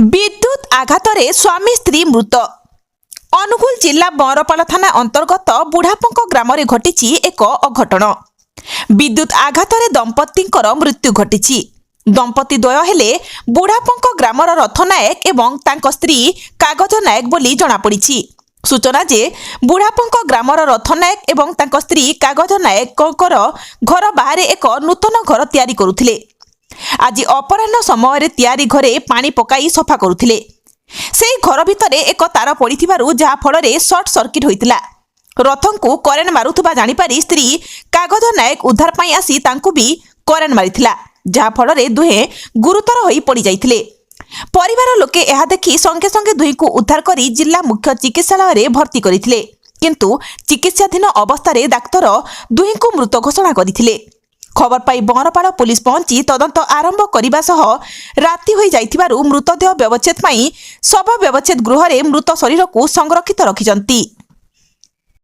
विद्युत आघातरे स्वामी स्त्री मृत। अनुगुल जिला बरपाल थाना अंतर्गत बुढ़ापंक ग्राम घटी एक अघटन। विद्युत आघातरे दंपत्तींकर मृत्यु घटी। दंपति द्वय हेले बुढ़ापंक ग्रामर रथ नायक एवं तांको स्त्री कागज नायक बोली जଣାपड़ी। सूचना जे बुढ़ापंक ग्रामर रथ नायक एवं तांको स्त्री कागज नायक घर बाहर एक नूतन घर तैयारी करुथिले। आज अपराह्न समय तैयारी घरे पानी पकाई सफा करुथिले। सेही घर भितरे एक तार पड़िथिबारु जहा फଳରେ सर्ट सर्किट होइतिला। रथंकु करेन्ट मारुथुबा जानिपारी स्त्री कागज नायक उद्धार पाई आसी तांकु भी करेन्ट मारिथिला, जहा फଳରେ दुहे गुरुतर होई पड़ी जाइथिले। परिवार लोके एहा देखि संगे संगे दुहींकु उद्धार करी जिला मुख्य चिकित्सालय रे भर्ती करिथिले, किंतु चिकित्साधीन अवस्था डाक्तर दुहींकु मृत घोषणा करिथिले। खबर पाई बरपाल पुलिस पहुंची तदंत आरंभ करने सह राति हो जाइथिबारु मृतदेह व्यवच्छेद पाई शव व्यवच्छेद गृह रे मृत शरीर को संरक्षित रखिजंती।